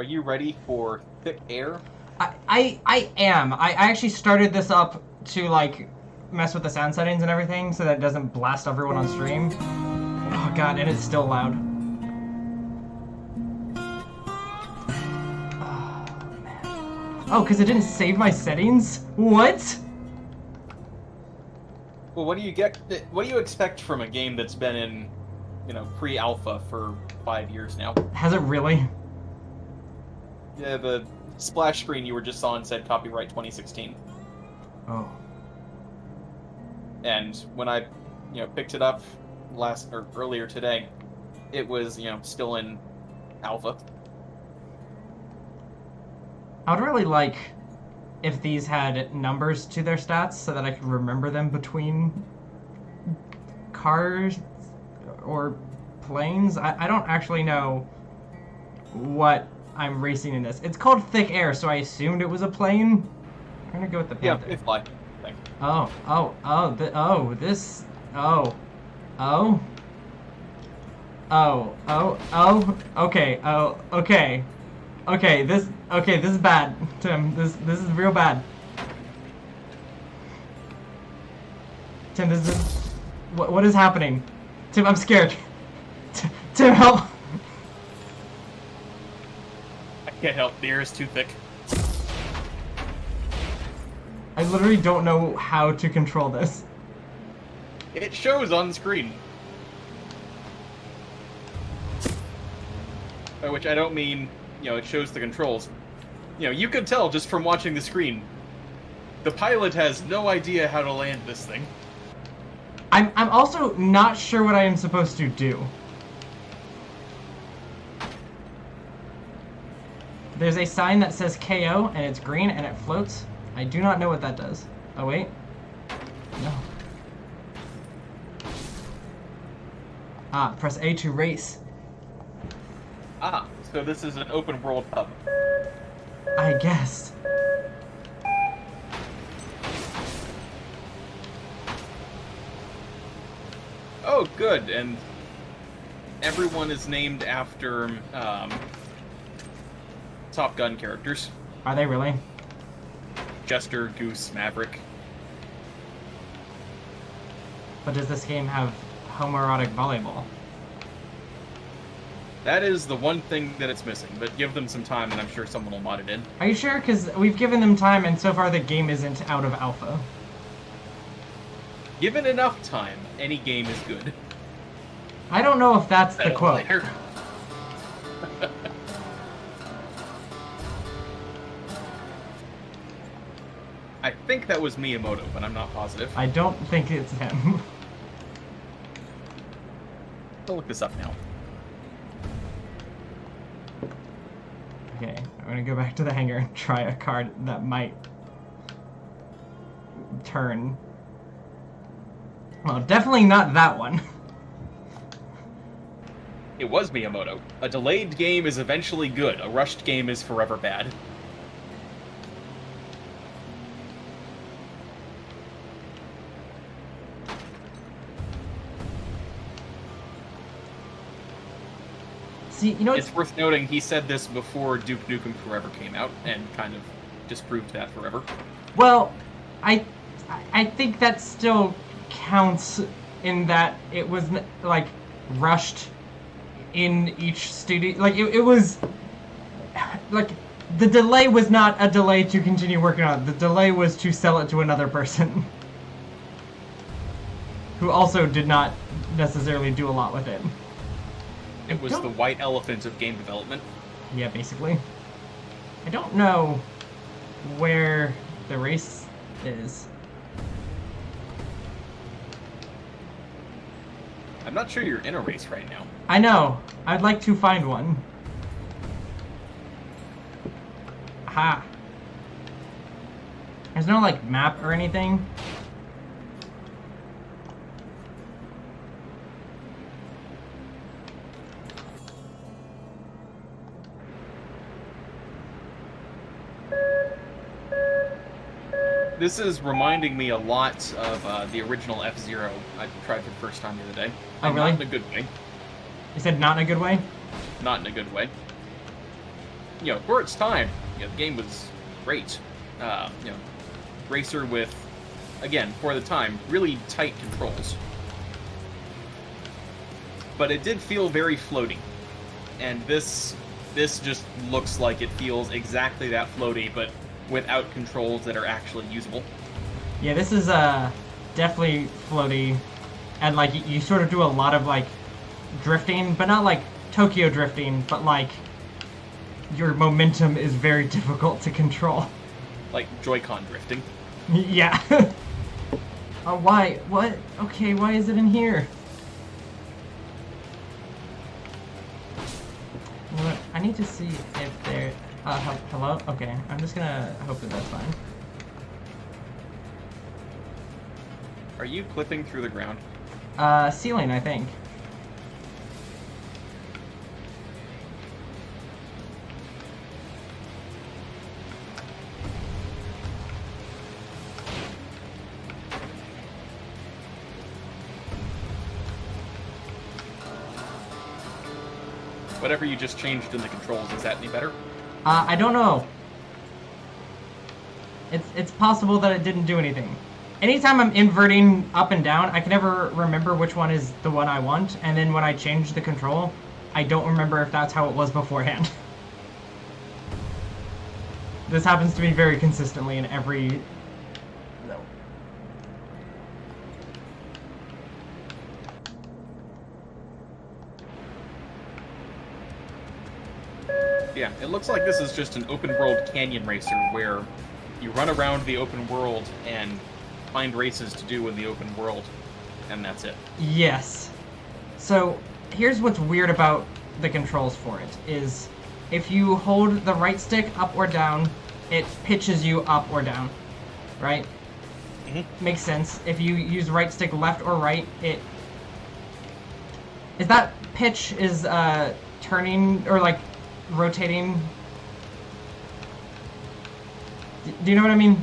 are you ready for thick air? I am. I actually started this up to like mess with the sound settings and everything so that it doesn't blast everyone on stream. Oh god, and it's still loud. Oh man. Oh, because it didn't save my settings? What? Well, what do you get? What do you expect from a game that's been in, pre-alpha for 5 years now? Has it really? Yeah, the splash screen you were just on said copyright 2016. Oh. And when I, picked it up earlier today, it was, still in alpha. I would really like if these had numbers to their stats so that I could remember them between cars or planes. I don't actually know what I'm racing in this. It's called Thick Air, so I assumed it was a plane. I'm gonna go with the Panther. Yeah, it's fly. Thing. Oh, okay. Okay, this is bad, Tim. This is real bad. Tim, this is what is happening? Tim, I'm scared. Tim, help! I can't help. The air is too thick. I literally don't know how to control this. It shows on the screen. By which I don't mean, it shows the controls. You can tell just from watching the screen. The pilot has no idea how to land this thing. I'm also not sure what I am supposed to do. There's a sign that says KO, and it's green, and it floats. I do not know what that does. Oh, wait. No. Ah, press A to race. Ah, so this is an open world hub. I guess. Oh, good, and everyone is named after Top Gun characters. Are they really? Jester, Goose, Maverick. But does this game have homoerotic volleyball? That is the one thing that it's missing, but give them some time and I'm sure someone will mod it in. Are you sure? Because we've given them time and so far the game isn't out of alpha. Given enough time, any game is good. I don't know if that's the quote. I think that was Miyamoto, but I'm not positive. I don't think it's him. I'll look this up now. Okay, I'm gonna go back to the hangar and try a card that might turn. Well, definitely not that one. It was Miyamoto. A delayed game is eventually good. A rushed game is forever bad. See, it's worth noting he said this before Duke Nukem Forever came out, and kind of disproved that forever. Well, I think that still counts in that it was like rushed in each studio. Like it was like the delay was not a delay to continue working on it. The delay was to sell it to another person who also did not necessarily do a lot with it. It was the white elephant of game development. Yeah, basically. I don't know where the race is. I'm not sure you're in a race right now. I know. I'd like to find one. Aha. There's no, like, map or anything. This is reminding me a lot of the original F-Zero I tried for the first time the other day. Oh, really? Not in a good way. You said not in a good way? Not in a good way. for its time, the game was great. Racer with, again, for the time, really tight controls. But it did feel very floaty. And this just looks like it feels exactly that floaty, but without controls that are actually usable. Yeah, this is definitely floaty, and like you sort of do a lot of like drifting, but not like Tokyo drifting, but like your momentum is very difficult to control. Like Joy-Con drifting. Yeah. Oh, why? What? Okay, why is it in here? You know what? I need to see if there... hello? Okay, I'm just gonna hope that that's fine. Are you clipping through the ground? Ceiling, I think. Whatever you just changed in the controls, is that any better? I don't know. It's possible that it didn't do anything. Anytime I'm inverting up and down, I can never remember which one is the one I want, and then when I change the control, I don't remember if that's how it was beforehand. This happens to me very consistently in every... Yeah, it looks like this is just an open-world canyon racer where you run around the open world and find races to do in the open world, and that's it. Yes. So, here's what's weird about the controls for it, is if you hold the right stick up or down, it pitches you up or down, right? Mm-hmm. Makes sense. If you use right stick left or right, it... Is that pitch is, turning, or like, rotating? Do you know what I mean?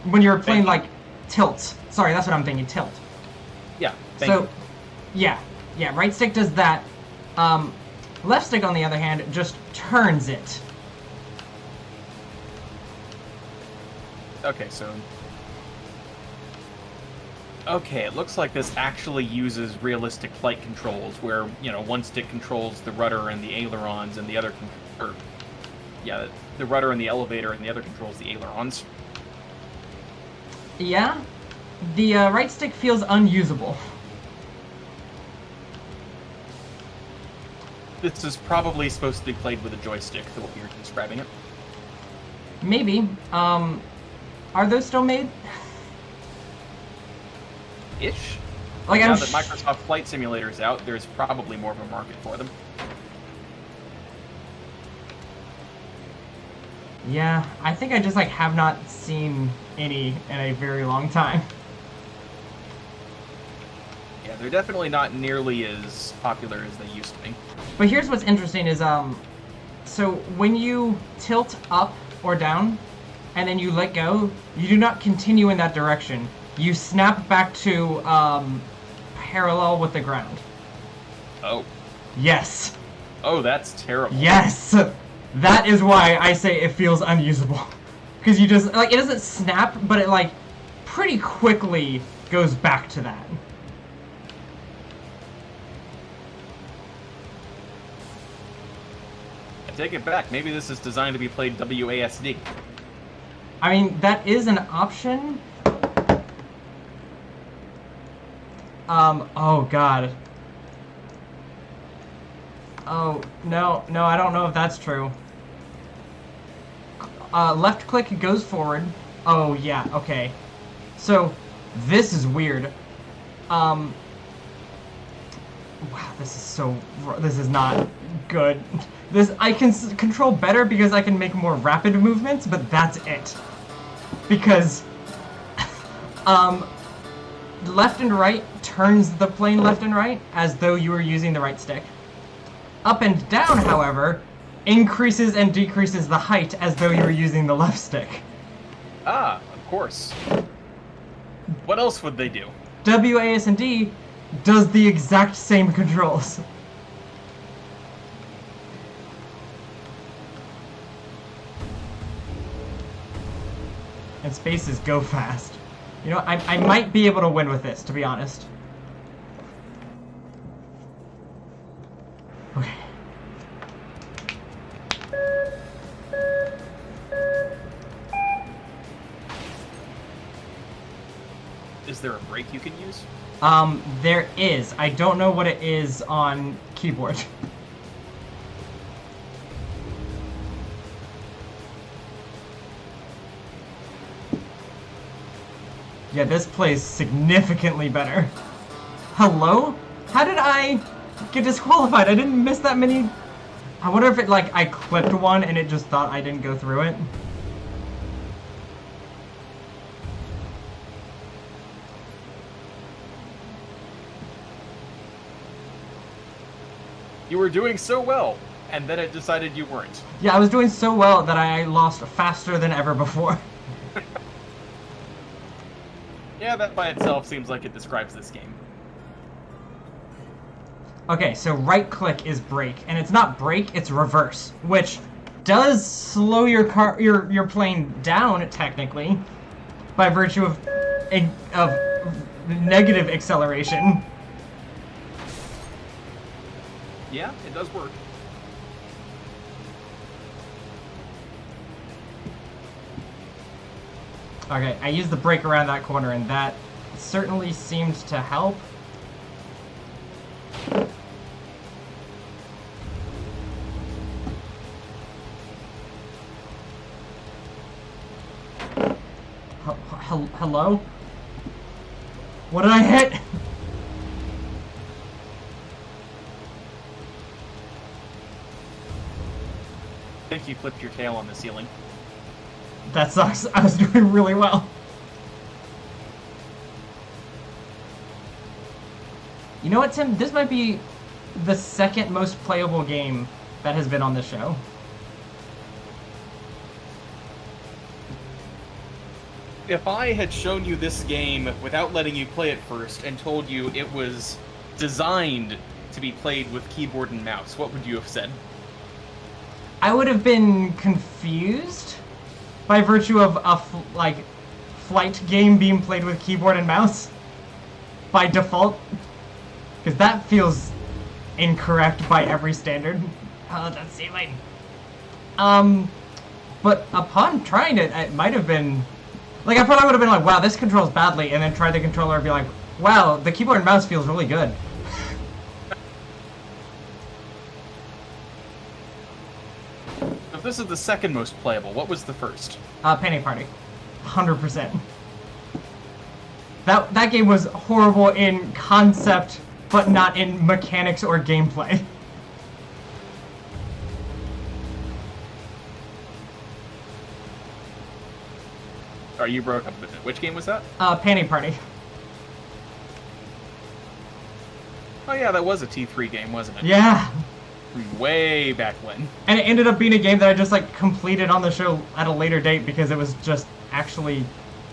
When you're playing, like, tilt. Sorry, that's what I'm thinking, tilt. Yeah, thank you. Yeah, right stick does that. Left stick, on the other hand, just turns it. Okay, so... Okay, it looks like this actually uses realistic flight controls, where, one stick controls the rudder and the ailerons, and the other... the rudder and the elevator, and the other controls the ailerons. Yeah? The right stick feels unusable. This is probably supposed to be played with a joystick, the way you're describing it. Maybe. Are those still made? Ish. Like, now that Microsoft Flight Simulator is out, there's probably more of a market for them. Yeah, I think I just, like, have not seen any in a very long time. Yeah, they're definitely not nearly as popular as they used to be. But here's what's interesting is, so when you tilt up or down, and then you let go, you do not continue in that direction. You snap back to, parallel with the ground. Oh. Yes. Oh, that's terrible. Yes! That is why I say it feels unusable. Because you just, like, it doesn't snap, but it, like, pretty quickly goes back to that. I take it back. Maybe this is designed to be played WASD. I mean, that is an option. Oh god. Oh, no, I don't know if that's true. Left click goes forward. Oh, yeah, okay. So, this is weird. Wow, this is not good. I can control better because I can make more rapid movements, but that's it. Because, left and right turns the plane left and right as though you were using the right stick. Up and down, however, increases and decreases the height as though you were using the left stick. Ah, of course. What else would they do? WASD does the exact same controls. and spaces go fast. You know, I might be able to win with this, to be honest. Okay. Is there a break you can use? There is. I don't know what it is on keyboard. Yeah, this plays significantly better. Hello? How did I get disqualified? I didn't miss that many... I wonder if it, like, I clipped one and it just thought I didn't go through it. You were doing so well, and then it decided you weren't. Yeah, I was doing so well that I lost faster than ever before. Yeah, that by itself seems like it describes this game. Okay, so right click is brake, and it's not brake, it's reverse, which does slow your plane down technically by virtue of negative acceleration. Yeah, it does work. Okay, I used the brake around that corner, and that certainly seemed to help. Hello? What did I hit? I think you flipped your tail on the ceiling. That sucks. I was doing really well. You know what, Tim? This might be the second most playable game that has been on this show. If I had shown you this game without letting you play it first and told you it was designed to be played with keyboard and mouse, what would you have said? I would have been confused by virtue of a flight game being played with keyboard and mouse by default, because that feels incorrect by every standard. Oh, that's ceiling. But upon trying it, it might have been like I probably would have been like, wow, this controls badly, and then try the controller and be like, wow, the keyboard and mouse feels really good. If this is the second most playable, what was the first? Penny Party. 100%. That game was horrible in concept, but not in mechanics or gameplay. Oh, you broke up a bit. Which game was that? Penny Party. Oh yeah, that was a T3 game, wasn't it? Yeah. Way back when. And it ended up being a game that I just like completed on the show at a later date because it was just actually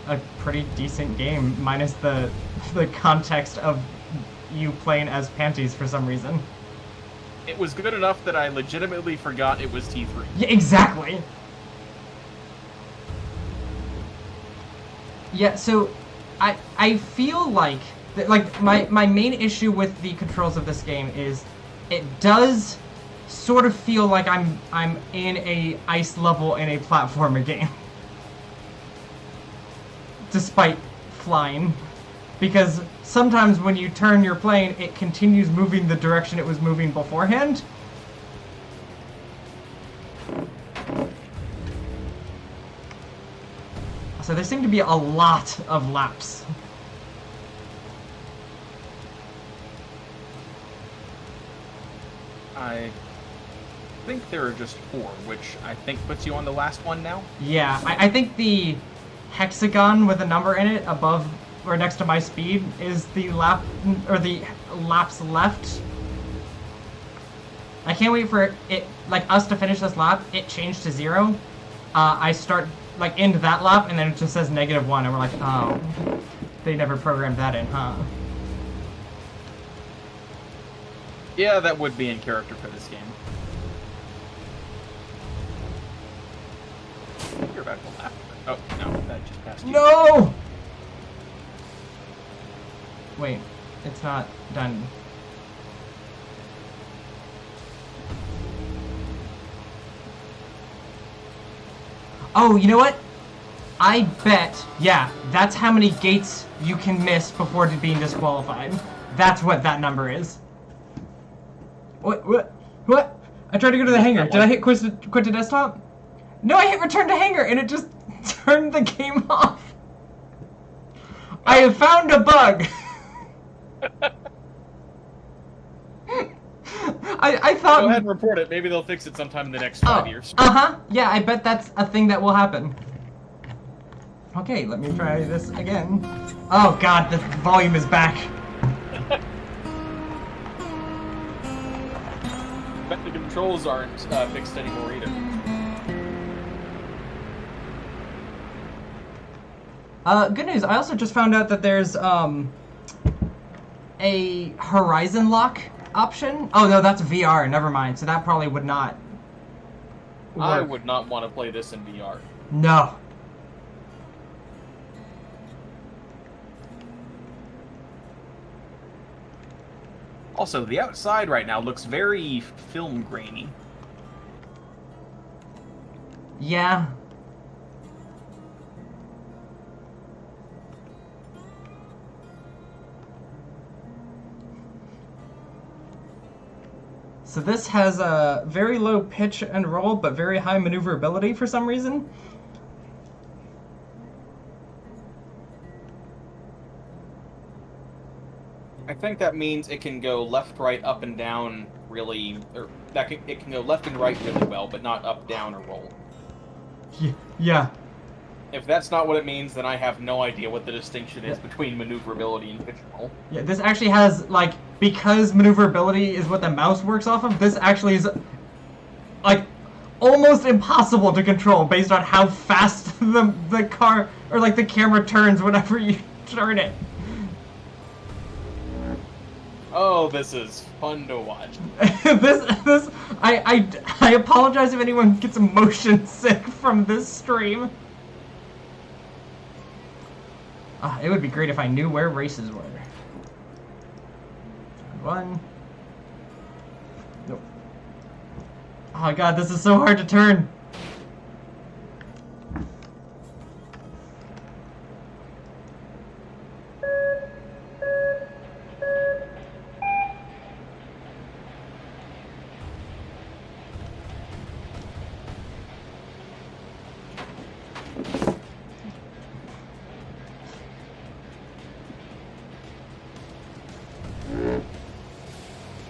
a pretty decent game, minus the context of you playing as panties for some reason. It was good enough that I legitimately forgot it was T3. Yeah, exactly. Yeah, so I feel like my main issue with the controls of this game is it does sort of feel like I'm in a ice level in a platformer game. Despite flying. Because sometimes when you turn your plane, it continues moving the direction it was moving beforehand. So there seem to be a lot of laps. I think there are just 4, which I think puts you on the last one now. Yeah, I think the hexagon with a number in it above or next to my speed is the lap or the laps left. I can't wait for it like us to finish this lap. It changed to 0. I start like into that lap and then it just says -1 and we're like, oh, they never programmed that in, huh? Yeah, that would be in character for this game. You're about to laugh. Oh, no. that just passed you. No! Wait, it's not done. Oh, you know what? I bet, yeah, that's how many gates you can miss before being disqualified. That's what that number is. What? I tried to go to the hangar. Did I hit quit to desktop? No, I hit return to hangar, and it just turned the game off. I have found a bug. I thought... Go ahead and report it. Maybe they'll fix it sometime in the next 5 years. Uh-huh. Yeah, I bet that's a thing that will happen. Okay, let me try this again. Oh god, the volume is back. But the controls aren't fixed anymore either. Good news, I also just found out that there's, a horizon lock option. Oh no, that's VR, never mind. So that probably would not work. I would not want to play this in VR. No. Also, the outside right now looks very film grainy. Yeah. So this has a very low pitch and roll, but very high maneuverability for some reason. I think that means it can go left, right, up, and down really, or it can go left and right really well, but not up, down, or roll. Yeah. If that's not what it means, then I have no idea what the distinction is between maneuverability and pitch and roll. Yeah, this actually has, like, because maneuverability is what the mouse works off of, this actually is, like, almost impossible to control based on how fast the car, or, like, the camera turns whenever you turn it. Oh, this is fun to watch. I apologize if anyone gets motion sick from this stream. It would be great if I knew where races were. One. Nope. Oh god, this is so hard to turn.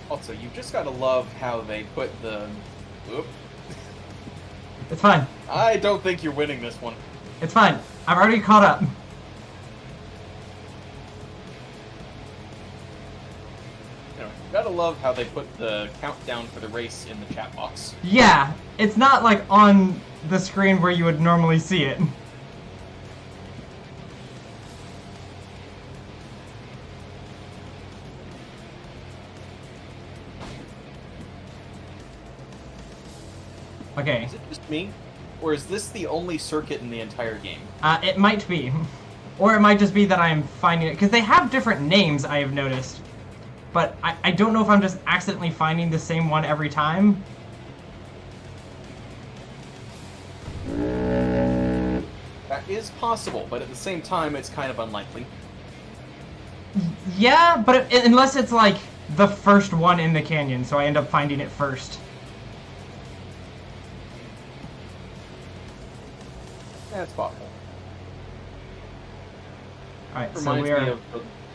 Also, you just gotta love how they put the... Oop. It's fine. I don't think you're winning this one. It's fine. I've already caught up. You know, you gotta love how they put the countdown for the race in the chat box. Yeah, it's not like on the screen where you would normally see it. Okay. Is it just me? Or is this the only circuit in the entire game? It might be. Or it might just be that I'm finding it, because they have different names, I have noticed. But I don't know if I'm just accidentally finding the same one every time. That is possible, but at the same time, it's kind of unlikely. Yeah, but unless it's like the first one in the canyon, so I end up finding it first. That's possible. Alright, so Reminds we are... me of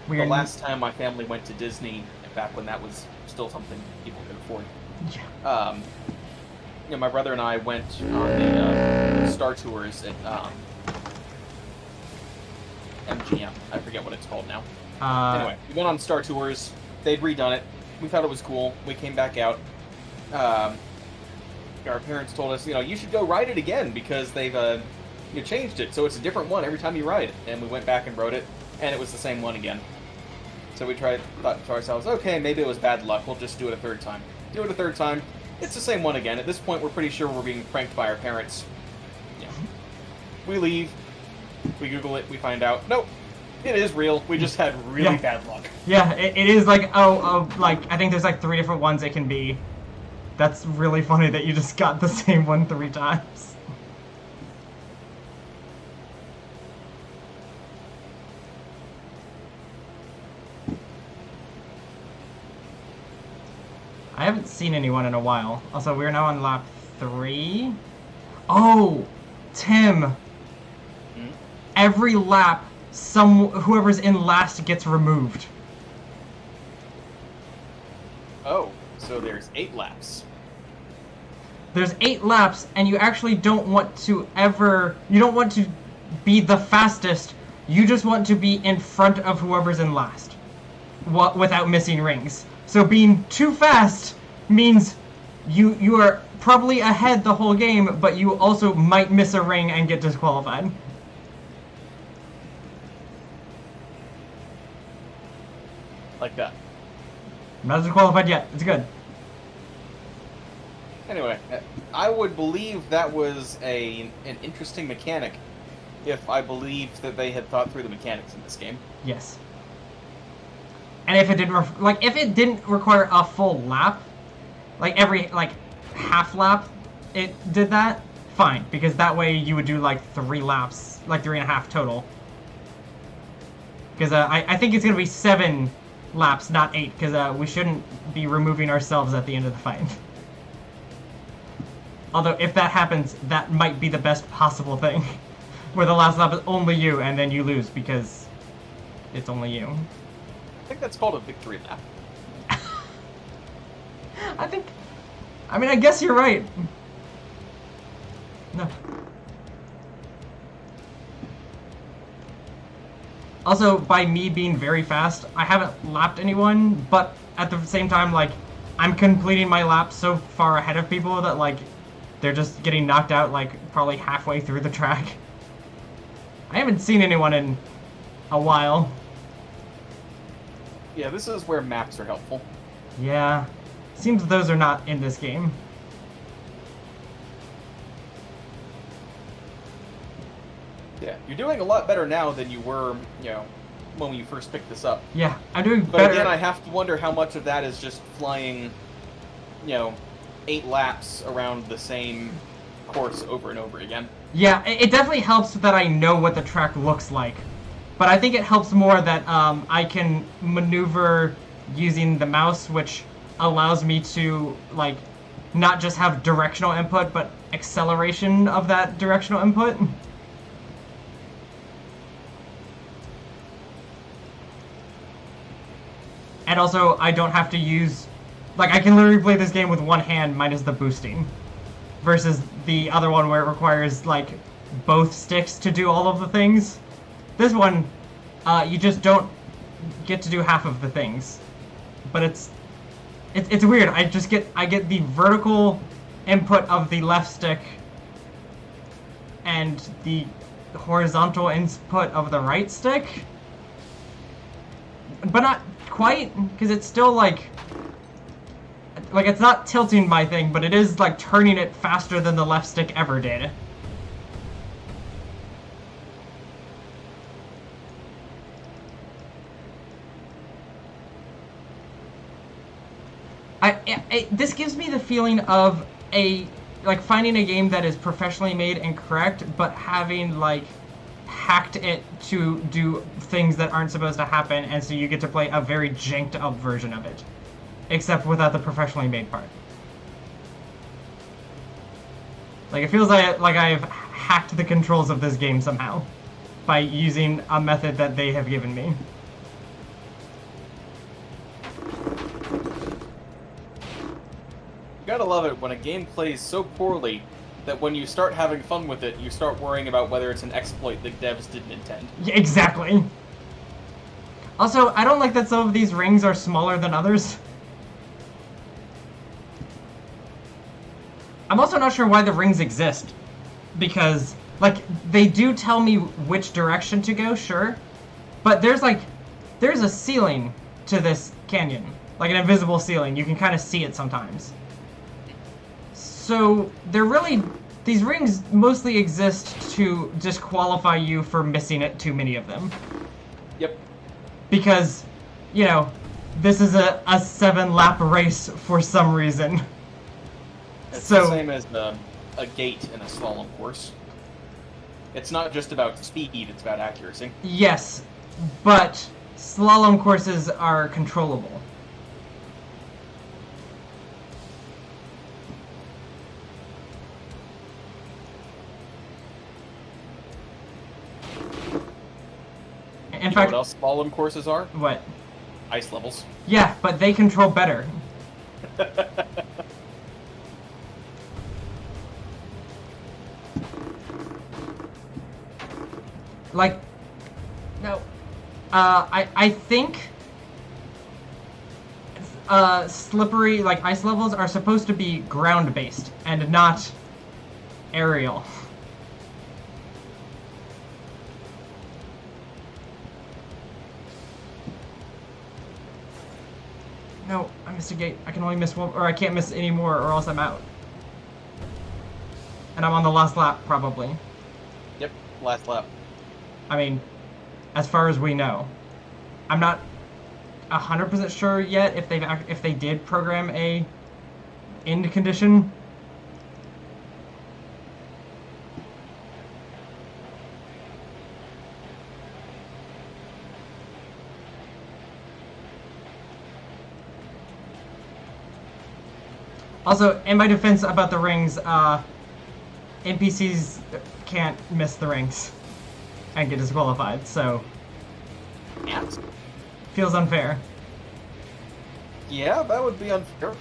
the last time my family went to Disney, back when that was still something people could afford. Yeah. You know, my brother and I went on the Star Tours at MGM. I forget what it's called now. Anyway, we went on Star Tours. They'd redone it. We thought it was cool. We came back out. Our parents told us, you know, you should go ride it again because they've you changed it, so it's a different one every time you ride it. And we went back and rode it, and it was the same one again. So we thought to ourselves, okay, maybe it was bad luck. We'll just do it a third time. Do it a third time. It's the same one again. At this point, we're pretty sure we're being pranked by our parents. Yeah. We leave. We Google it, we find out, nope, it is real. We just had really bad luck. Yeah, it is like, like, I think there's like 3 different ones it can be. That's really funny that you just got the same one 3 times. I haven't seen anyone in a while. Also, we're now on lap 3. Oh, Tim. Hmm? Every lap, whoever's in last gets removed. Oh, so there's 8 laps. There's 8 laps, and you actually don't want to you don't want to be the fastest. You just want to be in front of whoever's in last, without missing rings. So being too fast means you are probably ahead the whole game, but you also might miss a ring and get disqualified. Like that. I'm not disqualified yet. It's good. Anyway, I would believe that was an interesting mechanic if I believed that they had thought through the mechanics in this game. Yes. And if it didn't if it didn't require a full lap, like every half lap, it did that, fine, because that way you would do like 3 laps, like 3.5 total. Because I think it's gonna be 7 laps, not 8, because we shouldn't be removing ourselves at the end of the fight. Although if that happens, that might be the best possible thing, where the last lap is only you, and then you lose because it's only you. I think that's called a victory lap. I guess you're right. No. Also, by me being very fast, I haven't lapped anyone, but at the same time, like, I'm completing my lap so far ahead of people that, like, they're just getting knocked out, like, probably halfway through the track. I haven't seen anyone in a while. Yeah, this is where maps are helpful. Yeah. Seems those are not in this game. Yeah, you're doing a lot better now than you were, when you first picked this up. Yeah, I'm doing better. But again, I have to wonder how much of that is just flying, 8 laps around the same course over and over again. Yeah, it definitely helps that I know what the track looks like. But I think it helps more that I can maneuver using the mouse, which allows me to, like, not just have directional input, but acceleration of that directional input. And also, I don't have to use... Like, I can literally play this game with one hand minus the boosting. Versus the other one where it requires, like, both sticks to do all of the things. This one, you just don't get to do half of the things. But it's weird. I get the vertical input of the left stick and the horizontal input of the right stick. But not quite, because it's still like it's not tilting my thing, but it is like turning it faster than the left stick ever did. This gives me the feeling of finding a game that is professionally made and correct, but having hacked it to do things that aren't supposed to happen, and so you get to play a very janked up version of it, except without the professionally made part. It feels like I've hacked the controls of this game somehow by using a method that they have given me. You gotta love it when a game plays so poorly that when you start having fun with it, you start worrying about whether it's an exploit the devs didn't intend. Yeah, exactly. Also, I don't like that some of these rings are smaller than others. I'm also not sure why the rings exist. Because, they do tell me which direction to go, sure. But there's a ceiling to this canyon. Like an invisible ceiling. You can kind of see it sometimes. So, they're really these rings mostly exist to disqualify you for missing it too many of them. Yep. Because, you know, this is a 7-lap race for some reason. It's So the same as a gate in a slalom course. It's not just about speed, it's about accuracy. yes, but slalom courses are controllable. In fact, what else slalom courses are? what? Ice levels. Yeah, but they control better. Like, no, I think slippery, like, ice levels are supposed to be ground-based and not aerial. No, I missed a gate. I can only miss one, or I can't miss any more, or else I'm out. And I'm on the last lap, probably. Yep, last lap. I mean, as far as we know. I'm not 100% sure yet if they did program a end condition. Also, in my defense about the rings, NPCs can't miss the rings and get disqualified, so Yes. feels unfair. Yeah, that would be unfair.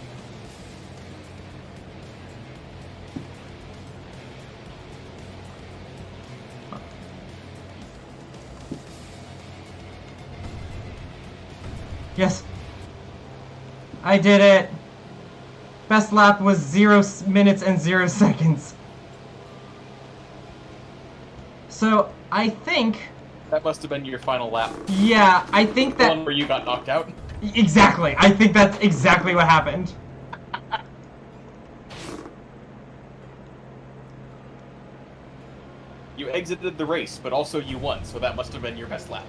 Yes. I did it. Best lap was 0 minutes and 0 seconds. So, I think... That must have been your final lap. Yeah, I think The that... one where you got knocked out. Exactly. I think that's exactly what happened. You exited the race, but also you won, so that must have been your best lap.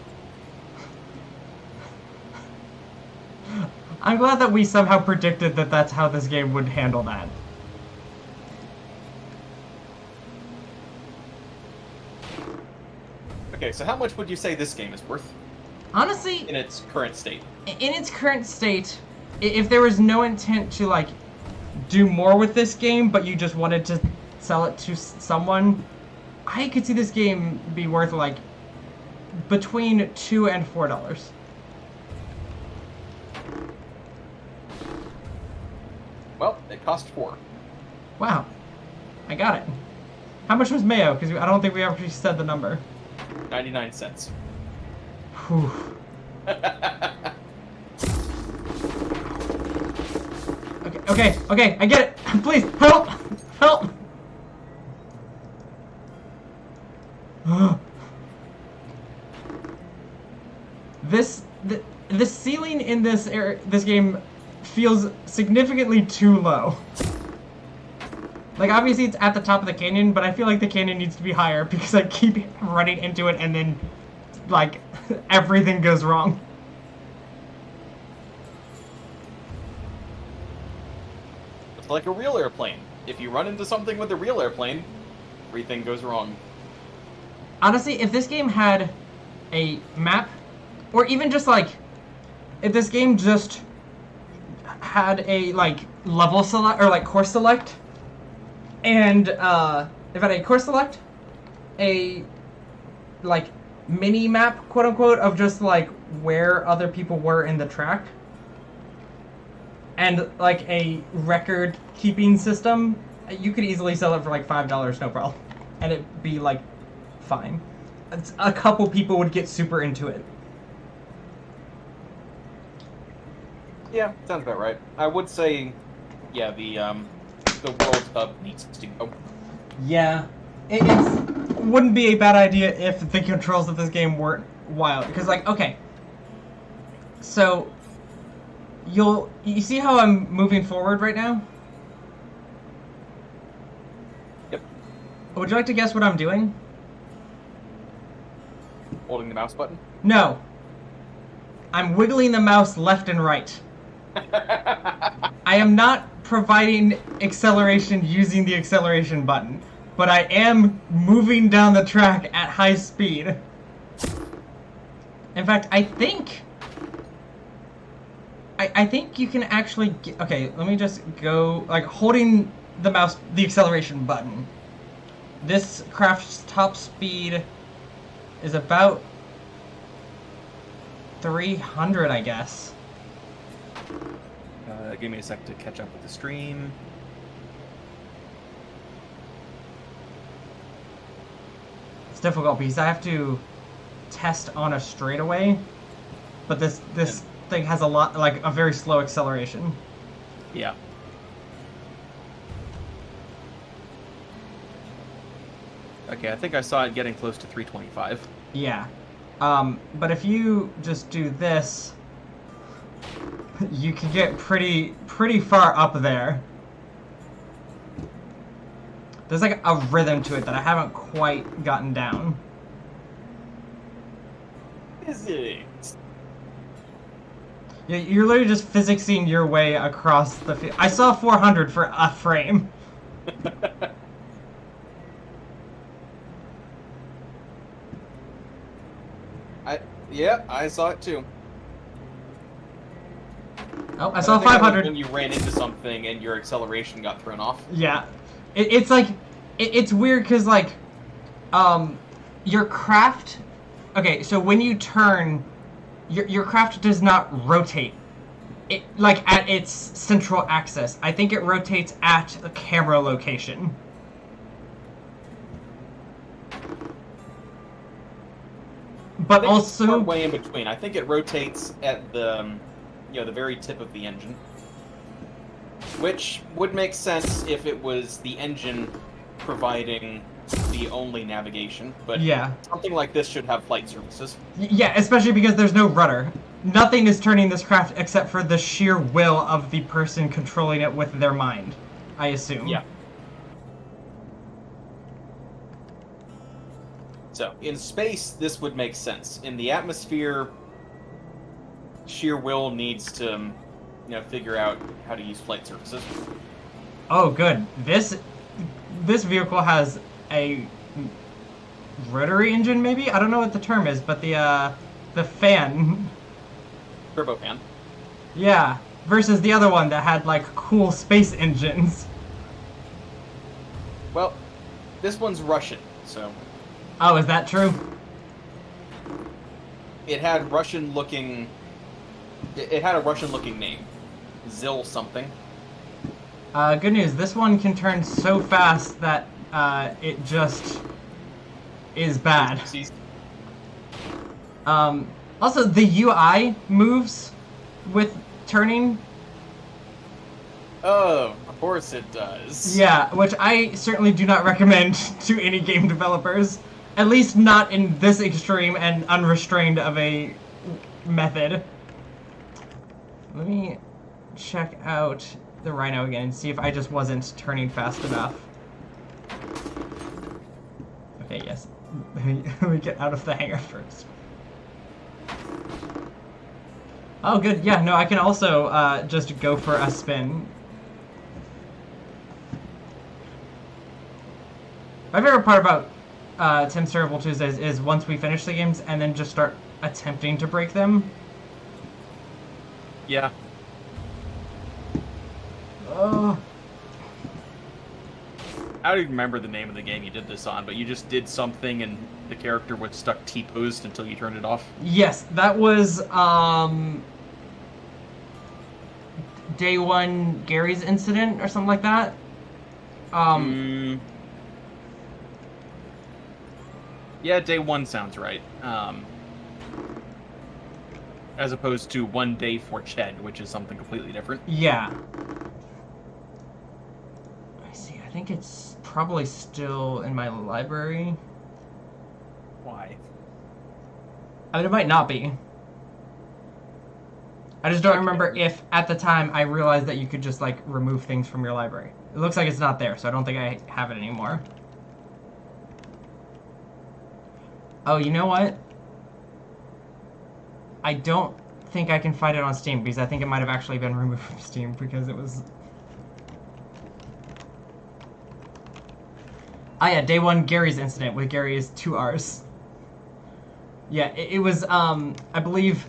I'm glad that we somehow predicted that that's how this game would handle that. Okay, so how much would you say this game is worth Honestly, in its current state? in its current state, if there was no intent to, like, do more with this game, but you just wanted to sell it to someone, I could see this game be worth, like, between $2 and $4. Well, it cost $4. Wow. I got it. How much was Mayo? Because I don't think we actually said the number. 99 cents. Whew. Okay, I get it. Please, help! Help! The ceiling in this game feels significantly too low. Like, obviously it's at the top of the canyon, but I feel like the canyon needs to be higher because I keep running into it and then, like, everything goes wrong. It's like a real airplane. If you run into something with a real airplane, everything goes wrong. Honestly, if this game had a map, or even just, like, if this game just had a, like, level select, or, like, course select, and, if it had a course select, a, like, mini map, quote-unquote, of just, like, where other people were in the track, and, like, a record-keeping system, you could easily sell it for, like, $5, no problem. And it'd be, like, fine. A couple people would get super into it. Yeah, sounds about right. I would say, yeah, the World Cup needs to go. Yeah. It wouldn't be a bad idea if the controls of this game weren't wild. Because, like, okay. So, you see how I'm moving forward right now? Yep. Would you like to guess what I'm doing? Holding the mouse button? No. I'm wiggling the mouse left and right. I am not providing acceleration using the acceleration button, but I am moving down the track at high speed. In fact, I think you can actually get, okay, let me just go, like, holding the mouse, the acceleration button. This craft's top speed is about 300, I guess. Give me a sec to catch up with the stream. It's difficult because I have to test on a straightaway, but this thing has a lot, like, a very slow acceleration. Yeah. Okay, I think I saw it getting close to 325. Yeah. But if you just do this, you can get pretty far up there. There's like a rhythm to it that I haven't quite gotten down. Physics. Yeah, you're literally just physicsing your way across the field. I saw 400 for a frame. Yeah, I saw it too. Oh, I saw 500. When you ran into something and your acceleration got thrown off. Yeah, it's like it's weird because like your craft. Okay, so when you turn, your craft does not rotate. It like at its central axis. I think it rotates at a camera location. But also way in between. I think it rotates at the the very tip of the engine, which would make sense if it was the engine providing the only navigation. But yeah, something like this should have flight services. Yeah, especially because there's no rudder. Nothing is turning this craft except for the sheer will of the person controlling it with their mind, I assume. Yeah. So, in space, this would make sense. In the atmosphere, sheer will needs to, figure out how to use flight surfaces. Oh, good. This vehicle has a rotary engine, maybe? I don't know what the term is, but the fan. Turbofan. Yeah, versus the other one that had, like, cool space engines. Well, this one's Russian, so... Oh, is that true? It had Russian-looking... It had a Russian-looking name. Zil something. Good news. This one can turn so fast that it just is bad. Also, the UI moves with turning. Oh, of course it does. Yeah, which I certainly do not recommend to any game developers. At least not in this extreme and unrestrained of a method. Let me check out the Rhino again and see if I just wasn't turning fast enough. Okay, yes. Let me get out of the hangar first. Oh, good. Yeah, no, I can also just go for a spin. My favorite part about Tim's Terrible Tuesdays is once we finish the games and then just start attempting to break them. Yeah. Oh. I don't even remember the name of the game you did this on, but you just did something and the character was stuck T-posed until you turned it off. Yes, that was day one Gary's incident or something like that. Yeah, day one sounds right. As opposed to one day for Ched, which is something completely different. Yeah. I see. I think it's probably still in my library. Why? I mean, it might not be. I just don't remember if, at the time, I realized that you could just, like, remove things from your library. It looks like it's not there, so I don't think I have it anymore. Oh, you know what? I don't think I can find it on Steam because I think it might have actually been removed from Steam because it was. Oh yeah, day one Gary's incident with Gary is 2 R's. Yeah, it was. I believe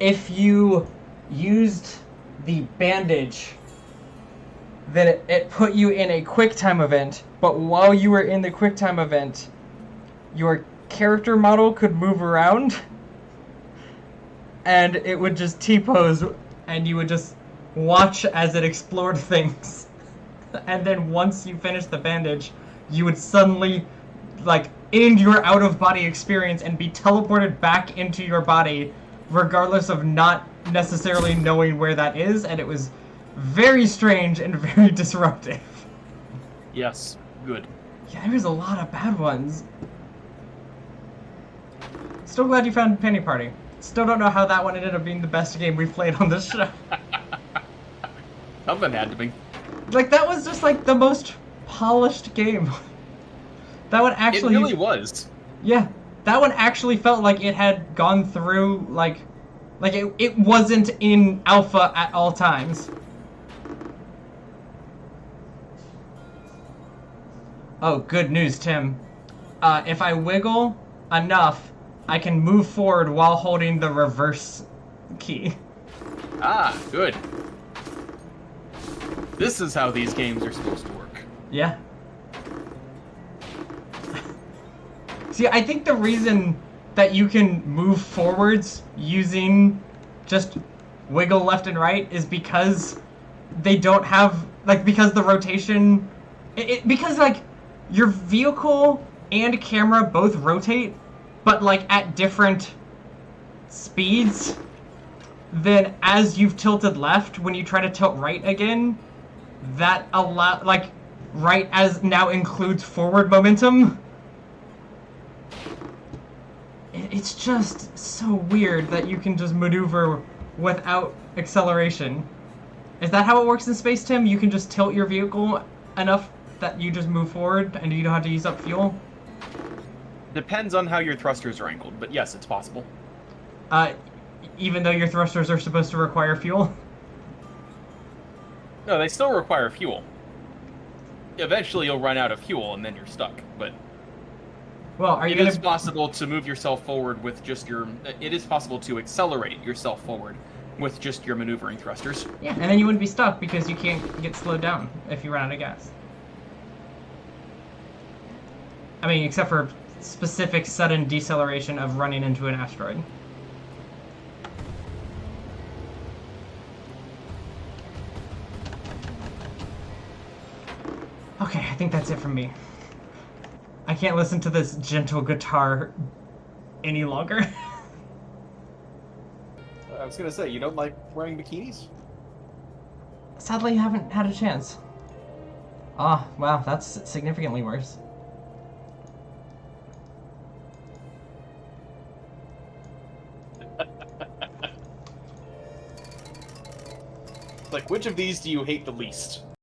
if you used the bandage, then it put you in a QuickTime event. But while you were in the QuickTime event, your character model could move around, and it would just T-pose, and you would just watch as it explored things. And then once you finished the bandage, you would suddenly, like, end your out-of-body experience and be teleported back into your body, regardless of not necessarily knowing where that is, and it was very strange and very disruptive. Yes, good. Yeah, there's a lot of bad ones. Still glad you found Penny Party. Still don't know how that one ended up being the best game we've played on this show. Something had to be. Like, that was just, like, the most polished game. That one actually... It really was. Yeah. That one actually felt like it had gone through, like it wasn't in alpha at all times. Oh, good news, Tim. If I wiggle enough, I can move forward while holding the reverse key. Ah, good. This is how these games are supposed to work. Yeah. See, I think the reason that you can move forwards using just wiggle left and right is because they don't have, like, because the rotation... because, like, your vehicle and camera both rotate, but, like, at different speeds. Then as you've tilted left, when you try to tilt right again, that like, right as now includes forward momentum. It's just so weird that you can just maneuver without acceleration. Is that how it works in space, Tim? You can just tilt your vehicle enough that you just move forward and you don't have to use up fuel? Depends on how your thrusters are angled, but yes, it's possible. Even though your thrusters are supposed to require fuel? No, they still require fuel. Eventually you'll run out of fuel and then you're stuck, but... Well, are you It gonna... is possible to move yourself forward with just your... It is possible to accelerate yourself forward with just your maneuvering thrusters. Yeah, and then you wouldn't be stuck because you can't get slowed down if you run out of gas. I mean, except for specific sudden deceleration of running into an asteroid. Okay, I think that's it from me. I can't listen to this gentle guitar any longer. I was gonna say, you don't like wearing bikinis? Sadly, I haven't had a chance. Ah, wow, that's significantly worse. Like, which of these do you hate the least?